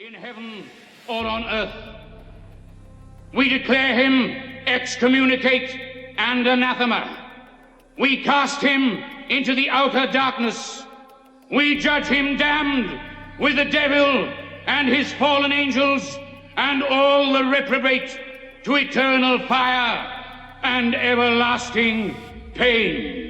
in heaven or on earth. We declare him excommunicate and anathema. We cast him into the outer darkness. We judge him damned with the devil and his fallen angels and all the reprobate to eternal fire and everlasting pain.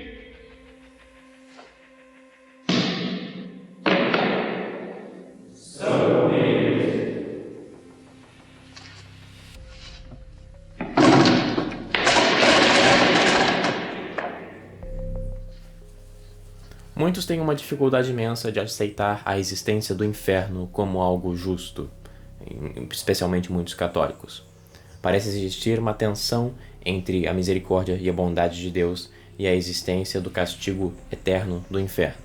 Muitos têm uma dificuldade imensa de aceitar a existência do inferno como algo justo, especialmente muitos católicos. Parece existir uma tensão entre a misericórdia e a bondade de Deus e a existência do castigo eterno do inferno.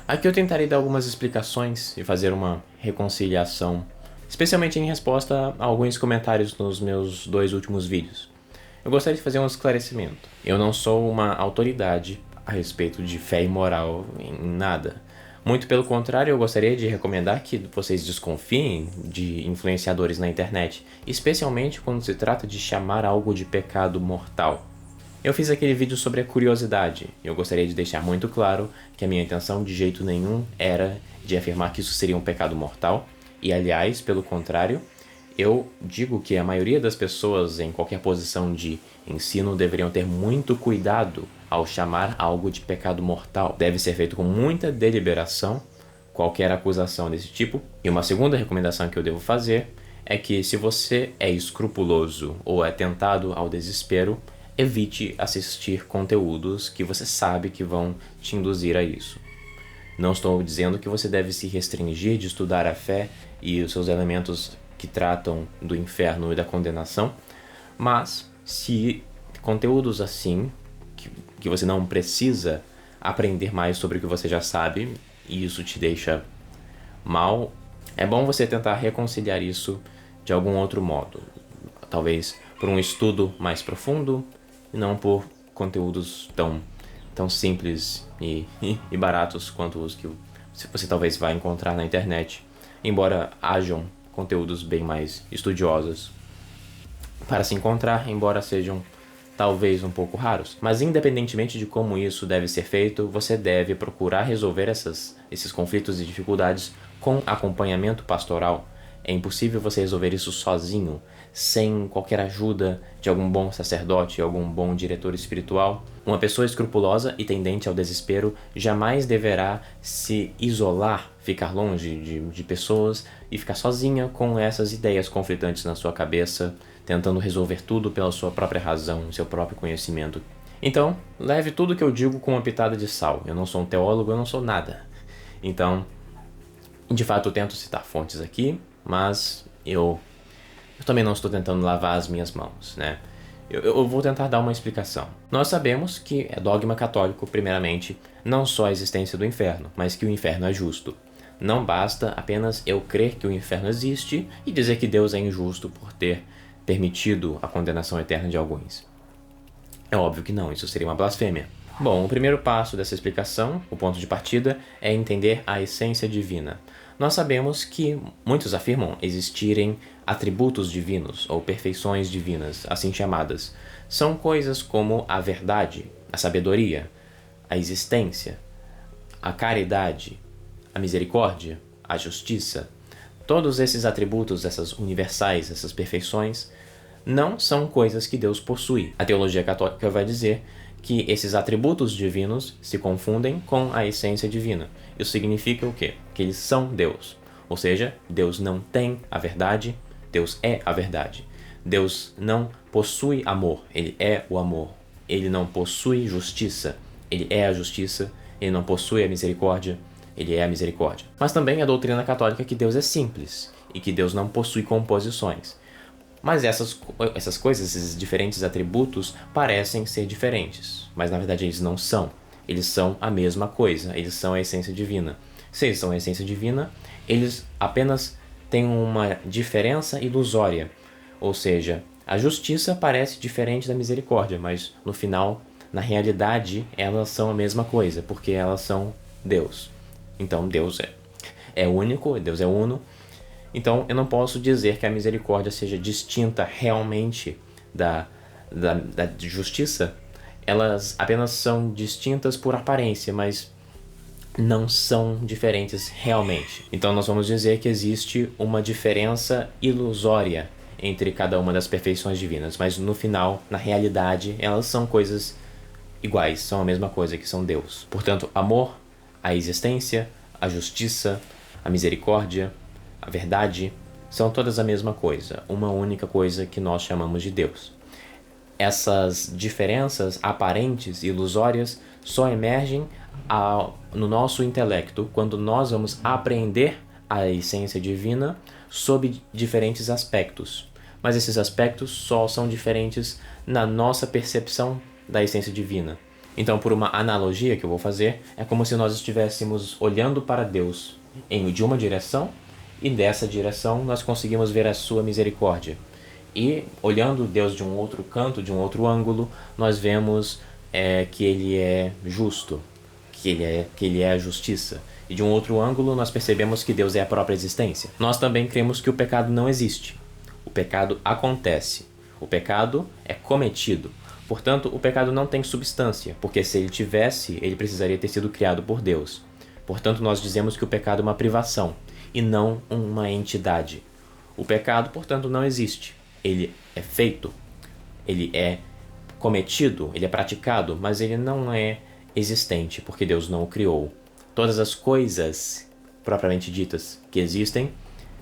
Aqui eu tentarei dar algumas explicações e fazer uma reconciliação, especialmente em resposta a alguns comentários nos meus 2 últimos vídeos. Eu gostaria de fazer um esclarecimento. Eu não sou uma autoridade a respeito de fé e moral em nada. Muito pelo contrário, eu gostaria de recomendar que vocês desconfiem de influenciadores na internet, especialmente quando se trata de chamar algo de pecado mortal. Eu fiz aquele vídeo sobre a curiosidade, e eu gostaria de deixar muito claro que a minha intenção de jeito nenhum era de afirmar que isso seria um pecado mortal, e aliás, pelo contrário, eu digo que a maioria das pessoas em qualquer posição de ensino deveriam ter muito cuidado ao chamar algo de pecado mortal. Deve ser feito com muita deliberação qualquer acusação desse tipo. E uma segunda recomendação que eu devo fazer é que, se você é escrupuloso ou é tentado ao desespero, evite assistir conteúdos que você sabe que vão te induzir a isso. Não estou dizendo que você deve se restringir de estudar a fé e os seus elementos que tratam do inferno e da condenação, mas se conteúdos assim, que você não precisa aprender mais sobre o que você já sabe, e isso te deixa mal, é bom você tentar reconciliar isso de algum outro modo. Talvez por um estudo mais profundo, e não por conteúdos tão simples e baratos quanto os que você talvez vai encontrar na internet, embora hajam conteúdos bem mais estudiosos para se encontrar, embora sejam talvez um pouco raros. Mas independentemente de como isso deve ser feito, você deve procurar resolver esses conflitos e dificuldades com acompanhamento pastoral. É impossível você resolver isso sozinho, sem qualquer ajuda de algum bom sacerdote, algum bom diretor espiritual. Uma pessoa escrupulosa e tendente ao desespero jamais deverá se isolar, ficar longe de pessoas e ficar sozinha com essas ideias conflitantes na sua cabeça, tentando resolver tudo pela sua própria razão, seu próprio conhecimento. Então, leve tudo que eu digo com uma pitada de sal. Eu não sou um teólogo, eu não sou nada. Então, de fato, eu tento citar fontes aqui, mas eu também não estou tentando lavar as minhas mãos, né? Eu vou tentar dar uma explicação. Nós sabemos que é dogma católico, primeiramente, não só a existência do inferno, mas que o inferno é justo. Não basta apenas eu crer que o inferno existe e dizer que Deus é injusto por ter permitido a condenação eterna de alguns. É óbvio que não, isso seria uma blasfêmia. Bom, o primeiro passo dessa explicação, o ponto de partida, é entender a essência divina. Nós sabemos que muitos afirmam existirem atributos divinos ou perfeições divinas, assim chamadas. São coisas como a verdade, a sabedoria, a existência, a caridade, a misericórdia, a justiça. Todos esses atributos, essas universais, essas perfeições, não são coisas que Deus possui. A teologia católica vai dizer que esses atributos divinos se confundem com a essência divina. Isso significa o quê? Que eles são Deus. Ou seja, Deus não tem a verdade, Deus é a verdade. Deus não possui amor, Ele é o amor. Ele não possui justiça, Ele é a justiça. Ele não possui a misericórdia, Ele é a misericórdia. Mas também a doutrina católica é que Deus é simples e que Deus não possui composições. Mas essas coisas, esses diferentes atributos, parecem ser diferentes. Mas na verdade eles não são. Eles são a mesma coisa. Eles são a essência divina. Se eles são a essência divina, eles apenas têm uma diferença ilusória. Ou seja, a justiça parece diferente da misericórdia, mas no final, na realidade, elas são a mesma coisa, porque elas são Deus. Então Deus é único, Deus é uno. Então, eu não posso dizer que a misericórdia seja distinta realmente da justiça. Elas apenas são distintas por aparência, mas não são diferentes realmente. Então, nós vamos dizer que existe uma diferença ilusória entre cada uma das perfeições divinas, mas no final, na realidade, elas são coisas iguais, são a mesma coisa, que são Deus. Portanto, amor, a existência, a justiça, a misericórdia, a verdade, são todas a mesma coisa, uma única coisa que nós chamamos de Deus. Essas diferenças aparentes e ilusórias só emergem no nosso intelecto quando nós vamos apreender a essência divina sob diferentes aspectos. Mas esses aspectos só são diferentes na nossa percepção da essência divina. Então, por uma analogia que eu vou fazer, é como se nós estivéssemos olhando para Deus de uma direção, e dessa direção nós conseguimos ver a sua misericórdia. E olhando Deus de um outro canto, de um outro ângulo, nós vemos que Ele é justo, que ele é a justiça. E de um outro ângulo nós percebemos que Deus é a própria existência. Nós também cremos que o pecado não existe. O pecado acontece. O pecado é cometido. Portanto, o pecado não tem substância, porque se ele tivesse, ele precisaria ter sido criado por Deus. Portanto, nós dizemos que o pecado é uma privação e não uma entidade. O pecado, portanto, não existe. Ele é feito, ele é cometido, ele é praticado, mas ele não é existente, porque Deus não o criou. Todas as coisas, propriamente ditas, que existem,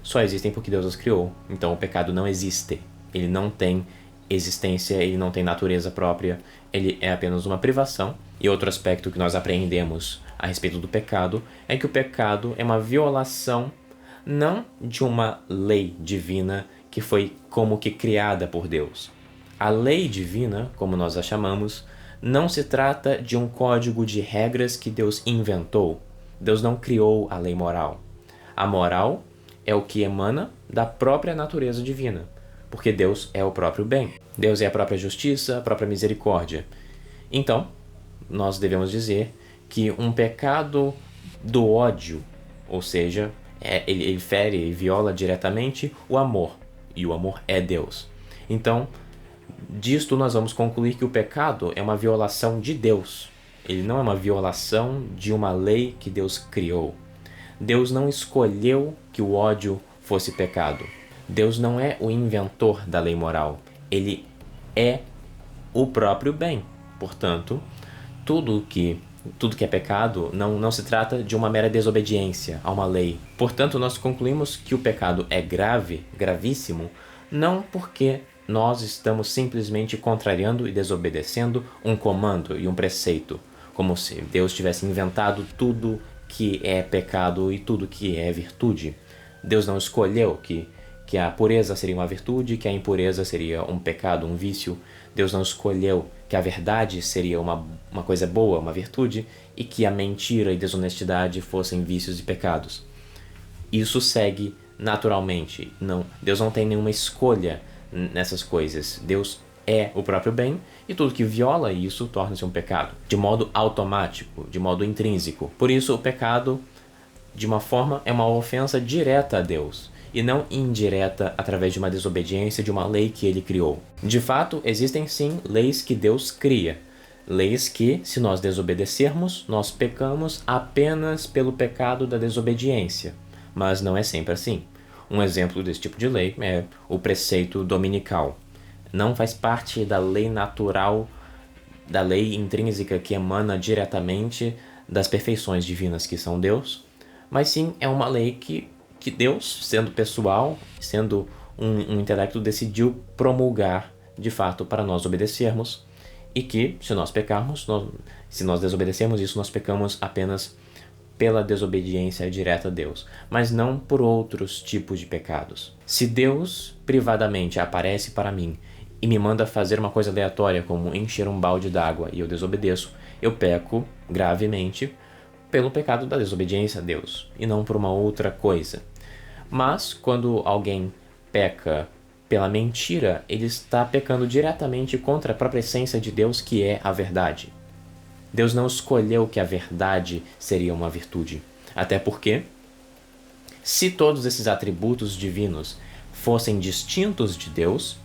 só existem porque Deus as criou. Então o pecado não existe, ele não tem existência, ele não tem natureza própria, ele é apenas uma privação. E outro aspecto que nós apreendemos a respeito do pecado é que o pecado é uma violação não de uma lei divina que foi como que criada por Deus. A lei divina, como nós a chamamos, não se trata de um código de regras que Deus inventou. Deus não criou a lei moral. A moral é o que emana da própria natureza divina, porque Deus é o próprio bem. Deus é a própria justiça, a própria misericórdia. Então, nós devemos dizer que um pecado do ódio, ou seja, ele fere e viola diretamente o amor, e o amor é Deus. Então, disto nós vamos concluir que o pecado é uma violação de Deus. Ele não é uma violação de uma lei que Deus criou. Deus não escolheu que o ódio fosse pecado. Deus não é o inventor da lei moral. Ele é o próprio bem. Portanto, tudo que é pecado não se trata de uma mera desobediência a uma lei. Portanto, nós concluímos que o pecado é grave, gravíssimo, não porque nós estamos simplesmente contrariando e desobedecendo um comando e um preceito, como se Deus tivesse inventado tudo que é pecado e tudo que é virtude. Deus não escolheu que a pureza seria uma virtude, que a impureza seria um pecado, um vício. Deus não escolheu que a verdade seria uma coisa boa, uma virtude, e que a mentira e desonestidade fossem vícios e pecados. Isso segue naturalmente. Deus não tem nenhuma escolha nessas coisas. Deus é o próprio bem, e tudo que viola isso torna-se um pecado, de modo automático, de modo intrínseco. Por isso, o pecado, de uma forma, é uma ofensa direta a Deus, e não indireta através de uma desobediência de uma lei que ele criou. De fato, existem sim leis que Deus cria, leis que, se nós desobedecermos, nós pecamos apenas pelo pecado da desobediência, mas não é sempre assim. Um exemplo desse tipo de lei é o preceito dominical. Não faz parte da lei natural, da lei intrínseca que emana diretamente das perfeições divinas que são Deus, mas sim é uma lei que Deus, sendo pessoal, sendo um intelecto, decidiu promulgar de fato para nós obedecermos, e que, se nós pecarmos, se nós desobedecermos isso, nós pecamos apenas pela desobediência direta a Deus, mas não por outros tipos de pecados. Se Deus privadamente aparece para mim e me manda fazer uma coisa aleatória, como encher um balde d'água, e eu desobedeço, eu peco gravemente pelo pecado da desobediência a Deus, e não por uma outra coisa. Mas, quando alguém peca pela mentira, ele está pecando diretamente contra a própria essência de Deus, que é a verdade. Deus não escolheu que a verdade seria uma virtude, até porque Se todos esses atributos divinos fossem distintos de Deus,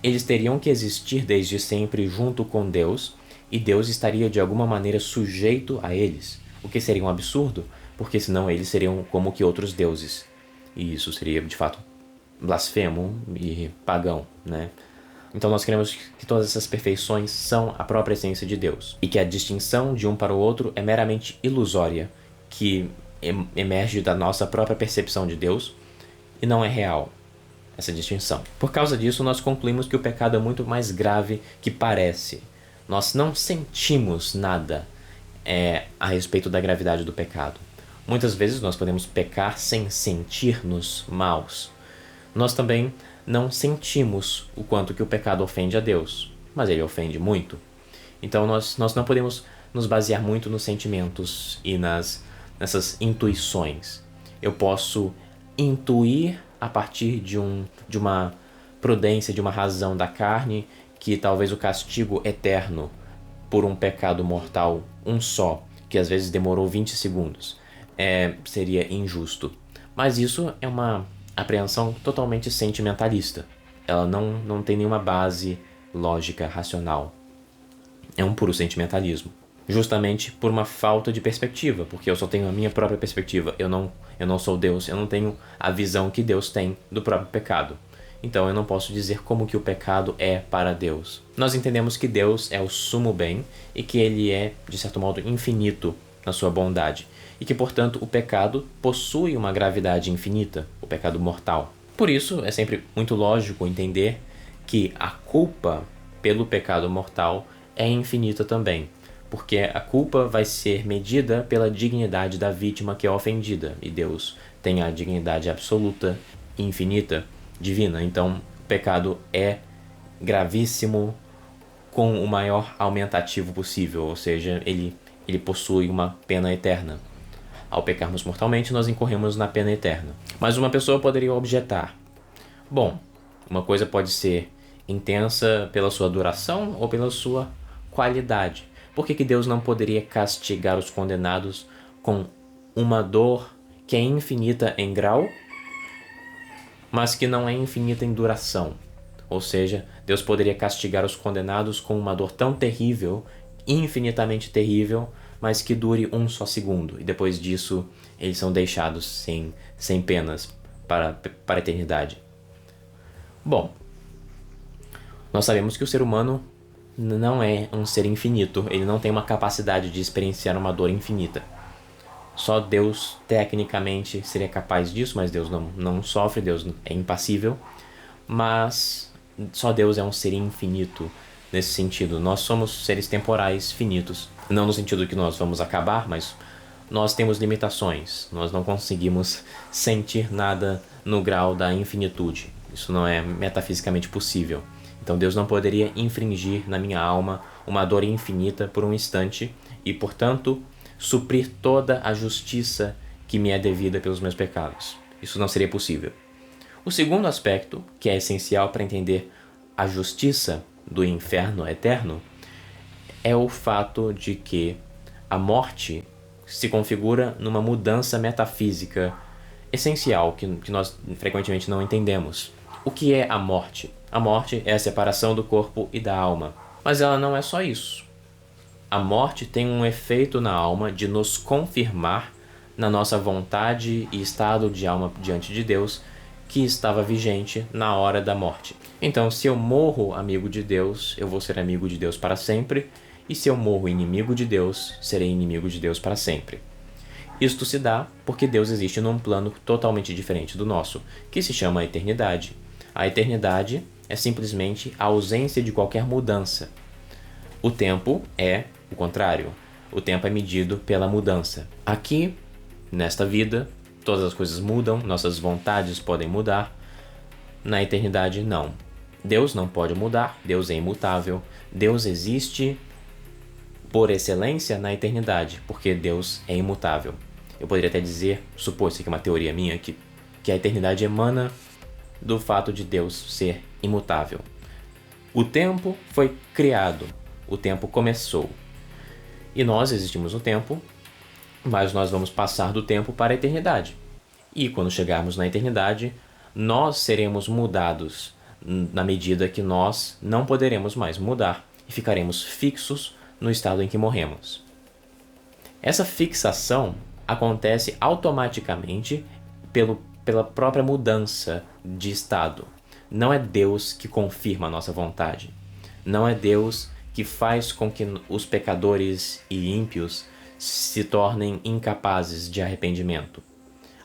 eles teriam que existir desde sempre junto com Deus, e Deus estaria de alguma maneira sujeito a eles, o que seria um absurdo, porque senão eles seriam como que outros deuses. E isso seria, de fato, blasfemo e pagão, né? Então nós queremos que todas essas perfeições são a própria essência de Deus, e que a distinção de um para o outro é meramente ilusória, que emerge da nossa própria percepção de Deus e não é real essa distinção. Por causa disso, nós concluímos que o pecado é muito mais grave que parece. Nós não sentimos nada a respeito da gravidade do pecado. Muitas vezes nós podemos pecar sem sentir-nos maus. Nós também não sentimos o quanto que o pecado ofende a Deus, mas ele ofende muito. Então nós não podemos nos basear muito nos sentimentos e nessas intuições. Eu posso intuir a partir de uma prudência, de uma razão da carne, que talvez o castigo eterno por um pecado mortal, um só, que às vezes demorou 20 segundos, seria injusto. Mas isso é uma apreensão totalmente sentimentalista. Ela não tem nenhuma base lógica, racional. É um puro sentimentalismo. Justamente por uma falta de perspectiva, porque eu só tenho a minha própria perspectiva. Eu não sou Deus, eu não tenho a visão que Deus tem do próprio pecado. Então eu não posso dizer como que o pecado é para Deus. Nós entendemos que Deus é o sumo bem e que ele é, de certo modo, infinito na sua bondade. E que, portanto, o pecado possui uma gravidade infinita, o pecado mortal. Por isso, é sempre muito lógico entender que a culpa pelo pecado mortal é infinita também. Porque a culpa vai ser medida pela dignidade da vítima que é ofendida. E Deus tem a dignidade absoluta, infinita, divina. Então, o pecado é gravíssimo com o maior aumentativo possível. Ou seja, ele possui uma pena eterna. Ao pecarmos mortalmente, nós incorremos na pena eterna. Mas uma pessoa poderia objetar. Bom, uma coisa pode ser intensa pela sua duração ou pela sua qualidade. Por que Deus não poderia castigar os condenados com uma dor que é infinita em grau, mas que não é infinita em duração? Ou seja, Deus poderia castigar os condenados com uma dor tão terrível, infinitamente terrível, mas que dure um só segundo. E depois disso, eles são deixados sem penas para a eternidade. Bom, nós sabemos que o ser humano não é um ser infinito, ele não tem uma capacidade de experienciar uma dor infinita. Só Deus, tecnicamente, seria capaz disso, mas Deus não sofre, Deus é impassível, mas só Deus é um ser infinito nesse sentido. Nós somos seres temporais finitos, não no sentido que nós vamos acabar, mas nós temos limitações, nós não conseguimos sentir nada no grau da infinitude, isso não é metafisicamente possível. Então Deus não poderia infringir na minha alma uma dor infinita por um instante e, portanto, suprir toda a justiça que me é devida pelos meus pecados. Isso não seria possível. O segundo aspecto, que é essencial para entender a justiça do inferno eterno, é o fato de que a morte se configura numa mudança metafísica essencial que nós frequentemente não entendemos. O que é a morte? A morte é a separação do corpo e da alma. Mas ela não é só isso. A morte tem um efeito na alma de nos confirmar na nossa vontade e estado de alma diante de Deus que estava vigente na hora da morte. Então, se eu morro amigo de Deus, eu vou ser amigo de Deus para sempre, e se eu morro inimigo de Deus, serei inimigo de Deus para sempre. Isto se dá porque Deus existe num plano totalmente diferente do nosso, que se chama eternidade. A eternidade é simplesmente a ausência de qualquer mudança. O tempo é o contrário. O tempo é medido pela mudança. Aqui, nesta vida, todas as coisas mudam, nossas vontades podem mudar. Na eternidade, não. Deus não pode mudar, Deus é imutável. Deus existe por excelência na eternidade, porque Deus é imutável. Eu poderia até dizer, supor, isso aqui é uma teoria minha, que a eternidade emana do fato de Deus ser imutável. O tempo foi criado, o tempo começou. E nós existimos no tempo, mas nós vamos passar do tempo para a eternidade. E quando chegarmos na eternidade, nós seremos mudados na medida que nós não poderemos mais mudar e ficaremos fixos no estado em que morremos. Essa fixação acontece automaticamente pela própria mudança de estado. Não é Deus que confirma a nossa vontade. Não é Deus que faz com que os pecadores e ímpios se tornem incapazes de arrependimento.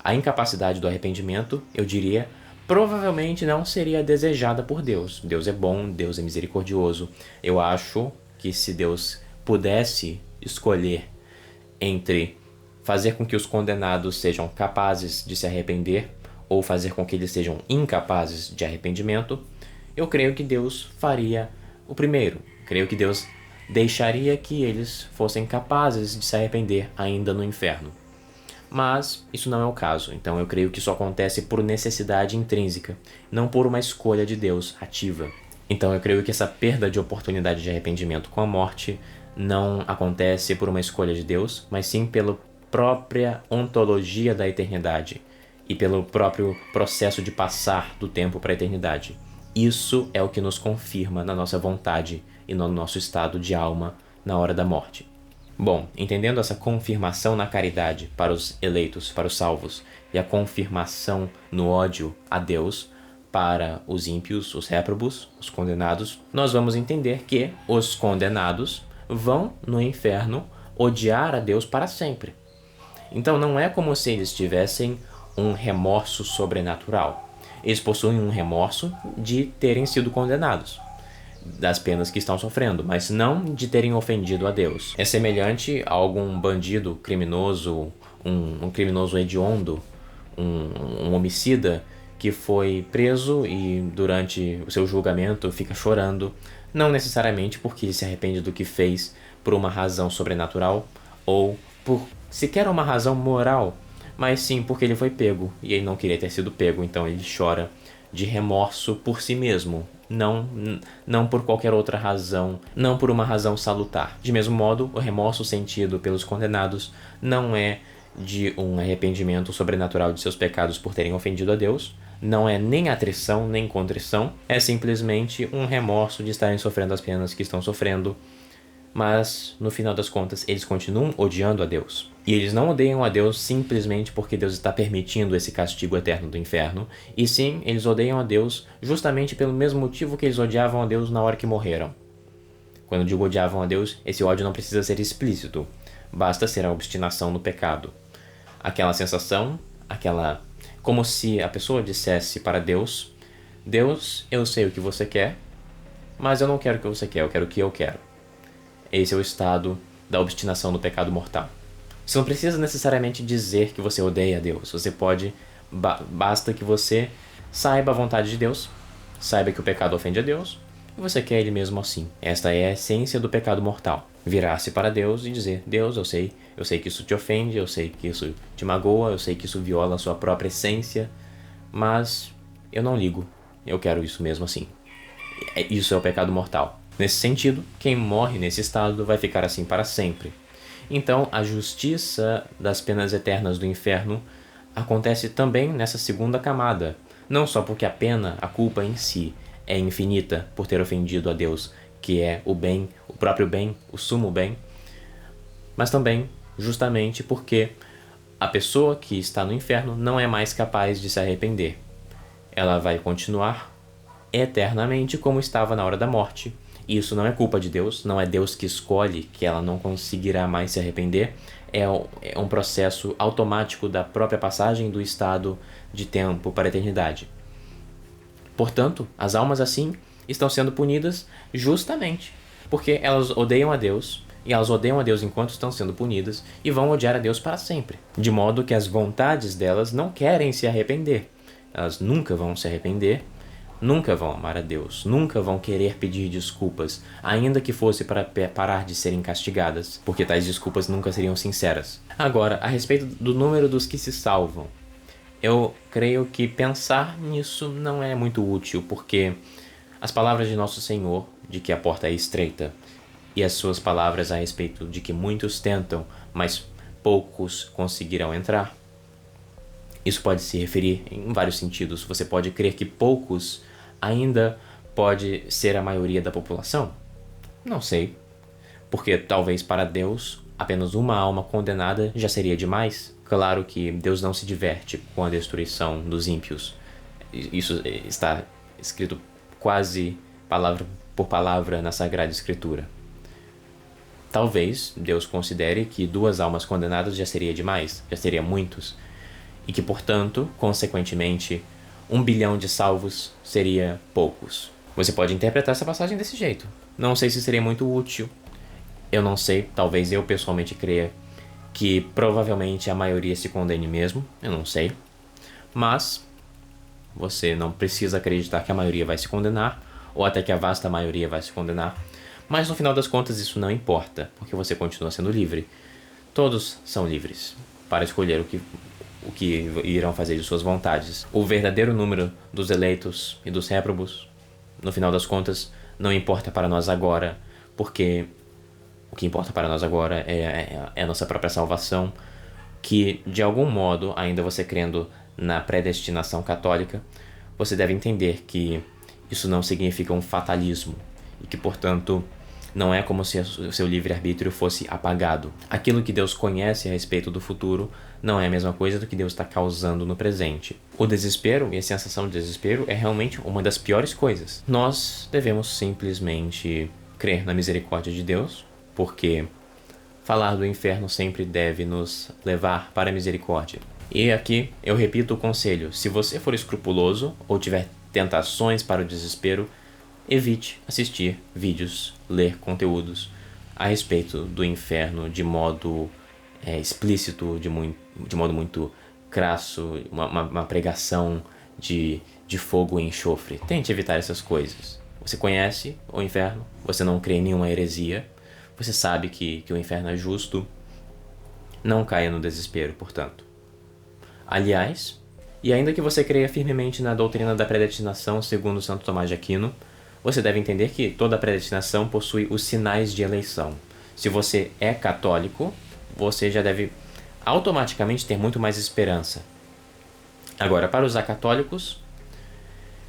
A incapacidade do arrependimento, eu diria, provavelmente não seria desejada por Deus. Deus é bom, Deus é misericordioso. Eu acho que se Deus pudesse escolher entre fazer com que os condenados sejam capazes de se arrepender ou fazer com que eles sejam incapazes de arrependimento, eu creio que Deus faria o primeiro. Creio que Deus deixaria que eles fossem capazes de se arrepender ainda no inferno. Mas isso não é o caso, então eu creio que isso acontece por necessidade intrínseca, não por uma escolha de Deus ativa. Então eu creio que essa perda de oportunidade de arrependimento com a morte não acontece por uma escolha de Deus, mas sim pela própria ontologia da eternidade e pelo próprio processo de passar do tempo para a eternidade. Isso é o que nos confirma na nossa vontade e no nosso estado de alma na hora da morte. Bom, entendendo essa confirmação na caridade para os eleitos, para os salvos, e a confirmação no ódio a Deus para os ímpios, os réprobos, os condenados, nós vamos entender que os condenados vão no inferno odiar a Deus para sempre. Então não é como se eles tivessem um remorso sobrenatural. Eles possuem um remorso de terem sido condenados, das penas que estão sofrendo, mas não de terem ofendido a Deus. É semelhante a algum bandido criminoso, um criminoso hediondo, um homicida que foi preso e durante o seu julgamento fica chorando, não necessariamente porque ele se arrepende do que fez por uma razão sobrenatural ou por sequer uma razão moral, mas sim porque ele foi pego e ele não queria ter sido pego, então ele chora de remorso por si mesmo, não por qualquer outra razão, não por uma razão salutar. De mesmo modo, o remorso sentido pelos condenados não é de um arrependimento sobrenatural de seus pecados por terem ofendido a Deus, não é nem atrição nem contrição, é simplesmente um remorso de estarem sofrendo as penas que estão sofrendo, mas no final das contas eles continuam odiando a Deus. E eles não odeiam a Deus simplesmente porque Deus está permitindo esse castigo eterno do inferno, e sim, eles odeiam a Deus justamente pelo mesmo motivo que eles odiavam a Deus na hora que morreram. Quando digo odiavam a Deus, esse ódio não precisa ser explícito, basta ser a obstinação no pecado. Aquela sensação, como se a pessoa dissesse para Deus: Deus, eu sei o que você quer, mas eu não quero o que você quer, eu quero o que eu quero. Esse é o estado da obstinação no pecado mortal. Você não precisa necessariamente dizer que você odeia a Deus. Você pode, basta que você saiba a vontade de Deus, saiba que o pecado ofende a Deus, e você quer Ele mesmo assim. Esta é a essência do pecado mortal. Virar-se para Deus e dizer: Deus, eu sei que isso te ofende, eu sei que isso te magoa, eu sei que isso viola a sua própria essência, mas eu não ligo, eu quero isso mesmo assim. Isso é o pecado mortal. Nesse sentido, quem morre nesse estado vai ficar assim para sempre. Então, a justiça das penas eternas do inferno acontece também nessa segunda camada, não só porque a pena, a culpa em si, é infinita por ter ofendido a Deus, que é o bem, o próprio bem, o sumo bem, mas também justamente porque a pessoa que está no inferno não é mais capaz de se arrepender. Ela vai continuar eternamente como estava na hora da morte. Isso não é culpa de Deus, não é Deus que escolhe que ela não conseguirá mais se arrepender, é um processo automático da própria passagem do estado de tempo para a eternidade. Portanto, as almas assim estão sendo punidas justamente porque elas odeiam a Deus, e elas odeiam a Deus enquanto estão sendo punidas e vão odiar a Deus para sempre, de modo que as vontades delas não querem se arrepender. Elas nunca vão se arrepender, nunca vão amar a Deus, nunca vão querer pedir desculpas, ainda que fosse para parar de serem castigadas, porque tais desculpas nunca seriam sinceras. Agora, a respeito do número dos que se salvam, eu creio que pensar nisso não é muito útil, porque as palavras de Nosso Senhor, de que a porta é estreita, e as suas palavras a respeito de que muitos tentam, mas poucos conseguirão entrar, Isso pode se referir em vários sentidos. Você pode crer que poucos ainda pode ser a maioria da população? Não sei. Porque talvez para Deus apenas uma alma condenada já seria demais. Claro que Deus não se diverte com a destruição dos ímpios. Isso está escrito quase palavra por palavra na Sagrada Escritura. Talvez Deus considere que 2 almas condenadas já seria demais, já seria muitos, e que, portanto, consequentemente, 1 bilhão de salvos seria poucos. Você pode interpretar essa passagem desse jeito. Não sei se seria muito útil. Eu não sei, talvez eu pessoalmente creia que provavelmente a maioria se condene mesmo, eu não sei. Mas você não precisa acreditar que a maioria vai se condenar, ou até que a vasta maioria vai se condenar. Mas no final das contas isso não importa, porque você continua sendo livre. Todos são livres para escolher o que irão fazer de suas vontades. O verdadeiro número dos eleitos e dos réprobos, no final das contas, não importa para nós agora, porque o que importa para nós agora é a nossa própria salvação, que de algum modo, ainda você crendo na predestinação católica, você deve entender que isso não significa um fatalismo e que, portanto, não é como se o seu livre-arbítrio fosse apagado. Aquilo que Deus conhece a respeito do futuro não é a mesma coisa do que Deus está causando no presente. O desespero e a sensação de desespero é realmente uma das piores coisas. Nós devemos simplesmente crer na misericórdia de Deus, porque falar do inferno sempre deve nos levar para a misericórdia. E aqui eu repito o conselho: se você for escrupuloso ou tiver tentações para o desespero, evite assistir vídeos, ler conteúdos a respeito do inferno de modo explícito, de modo muito crasso, uma pregação de fogo e enxofre. Tente evitar essas coisas. Você conhece o inferno, você não crê em nenhuma heresia, você sabe que o inferno é justo. Não caia no desespero, portanto. Aliás, e ainda que você creia firmemente na doutrina da predestinação segundo Santo Tomás de Aquino, você deve entender que toda predestinação possui os sinais de eleição. Se você é católico, você já deve automaticamente ter muito mais esperança. Agora, para os acatólicos,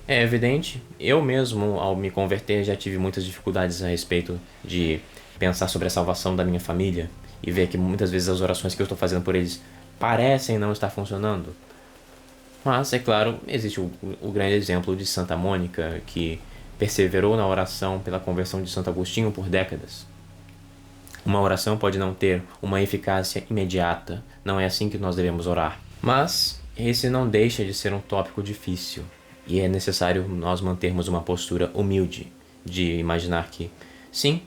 é evidente, eu mesmo, ao me converter, já tive muitas dificuldades a respeito de pensar sobre a salvação da minha família e ver que muitas vezes as orações que eu estou fazendo por eles parecem não estar funcionando. Mas, é claro, existe o grande exemplo de Santa Mônica, que perseverou na oração pela conversão de Santo Agostinho por décadas. Uma oração pode não ter uma eficácia imediata, não é assim que nós devemos orar. Mas esse não deixa de ser um tópico difícil, e é necessário nós mantermos uma postura humilde, de imaginar que, sim,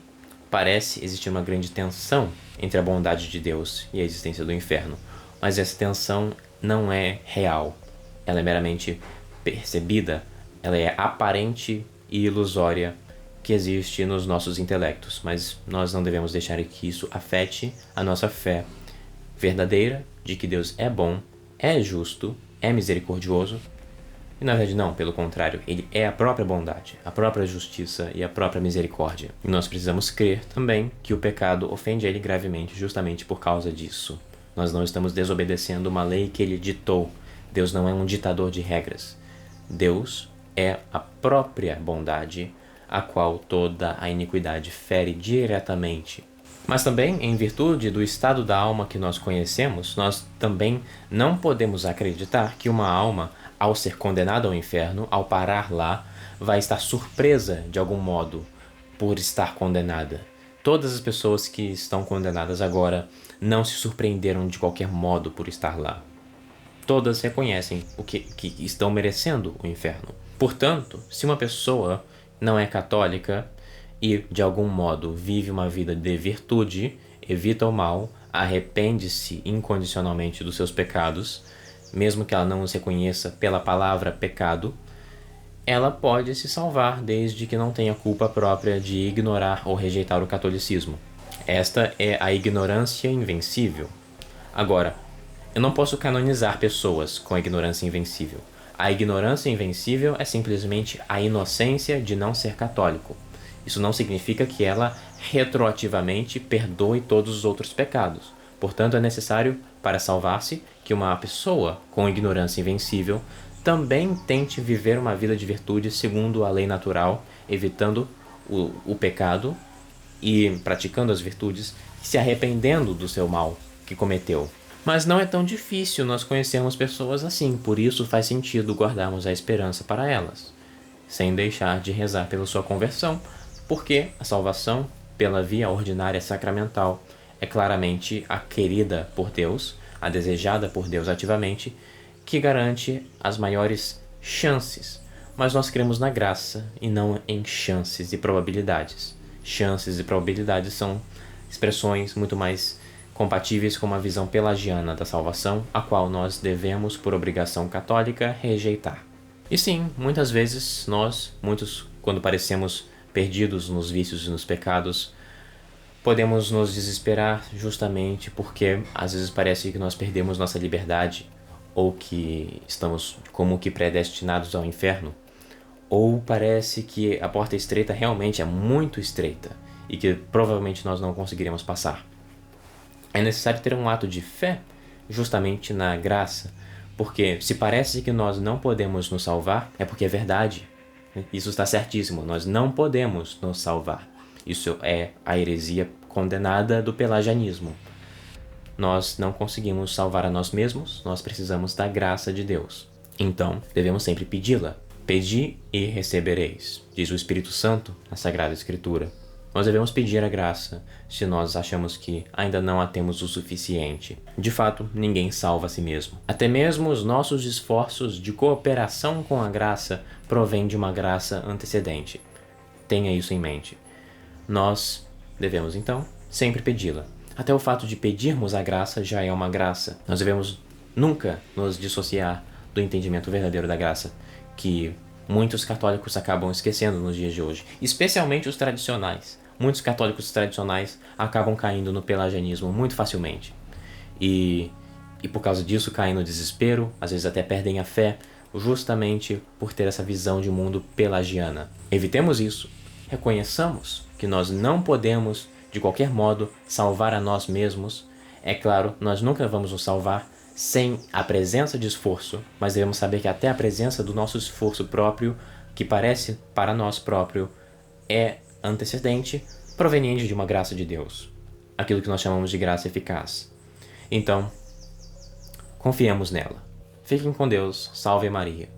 parece existir uma grande tensão entre a bondade de Deus e a existência do inferno, mas essa tensão não é real, ela é meramente percebida, ela é aparente e ilusória que existe nos nossos intelectos, mas nós não devemos deixar que isso afete a nossa fé verdadeira de que Deus é bom, é justo, é misericordioso, e na verdade não, pelo contrário, Ele é a própria bondade, a própria justiça e a própria misericórdia. E nós precisamos crer também que o pecado ofende Ele gravemente justamente por causa disso. Nós não estamos desobedecendo uma lei que Ele ditou. Deus não é um ditador de regras. Deus é a própria bondade, a qual toda a iniquidade fere diretamente. Mas também, em virtude do estado da alma que nós conhecemos, nós também não podemos acreditar que uma alma, ao ser condenada ao inferno, ao parar lá, vai estar surpresa de algum modo por estar condenada. Todas as pessoas que estão condenadas agora não se surpreenderam de qualquer modo por estar lá. Todas reconhecem que estão merecendo o inferno. Portanto, se uma pessoa não é católica e, de algum modo, vive uma vida de virtude, evita o mal, arrepende-se incondicionalmente dos seus pecados, mesmo que ela não os reconheça pela palavra pecado, ela pode se salvar desde que não tenha culpa própria de ignorar ou rejeitar o catolicismo. Esta é a ignorância invencível. Agora, eu não posso canonizar pessoas com a ignorância invencível. A ignorância invencível é simplesmente a inocência de não ser católico. Isso não significa que ela retroativamente perdoe todos os outros pecados. Portanto, é necessário para salvar-se que uma pessoa com ignorância invencível também tente viver uma vida de virtude segundo a lei natural, evitando o pecado e praticando as virtudes, se arrependendo do seu mal que cometeu. Mas não é tão difícil nós conhecermos pessoas assim, por isso faz sentido guardarmos a esperança para elas, sem deixar de rezar pela sua conversão, porque a salvação pela via ordinária sacramental é claramente a querida por Deus, a desejada por Deus ativamente, que garante as maiores chances. Mas nós cremos na graça e não em chances e probabilidades. Chances e probabilidades são expressões muito mais compatíveis com uma visão pelagiana da salvação, a qual nós devemos, por obrigação católica, rejeitar. E sim, muitas vezes muitos, quando parecemos perdidos nos vícios e nos pecados, podemos nos desesperar justamente porque às vezes parece que nós perdemos nossa liberdade, ou que estamos como que predestinados ao inferno, ou parece que a porta estreita realmente é muito estreita e que provavelmente nós não conseguiremos passar. É necessário ter um ato de fé justamente na graça, porque se parece que nós não podemos nos salvar, é porque é verdade. Isso está certíssimo, nós não podemos nos salvar. Isso é a heresia condenada do pelagianismo. Nós não conseguimos salvar a nós mesmos, nós precisamos da graça de Deus. Então, devemos sempre pedi-la. Pedi e recebereis, diz o Espírito Santo na Sagrada Escritura. Nós devemos pedir a graça se nós achamos que ainda não a temos o suficiente. De fato, ninguém salva a si mesmo. Até mesmo os nossos esforços de cooperação com a graça provêm de uma graça antecedente. Tenha isso em mente. Nós devemos, então, sempre pedi-la. Até o fato de pedirmos a graça já é uma graça. Nós devemos nunca nos dissociar do entendimento verdadeiro da graça, que muitos católicos acabam esquecendo nos dias de hoje, especialmente os tradicionais. Muitos católicos tradicionais acabam caindo no pelagianismo muito facilmente. E por causa disso caem no desespero, às vezes até perdem a fé, justamente por ter essa visão de mundo pelagiana. Evitemos isso. Reconheçamos que nós não podemos, de qualquer modo, salvar a nós mesmos. É claro, nós nunca vamos nos salvar sem a presença de esforço, mas devemos saber que até a presença do nosso esforço próprio, que parece para nós próprio, é antecedente, proveniente de uma graça de Deus. Aquilo que nós chamamos de graça eficaz. Então, confiemos nela. Fiquem com Deus. Salve Maria.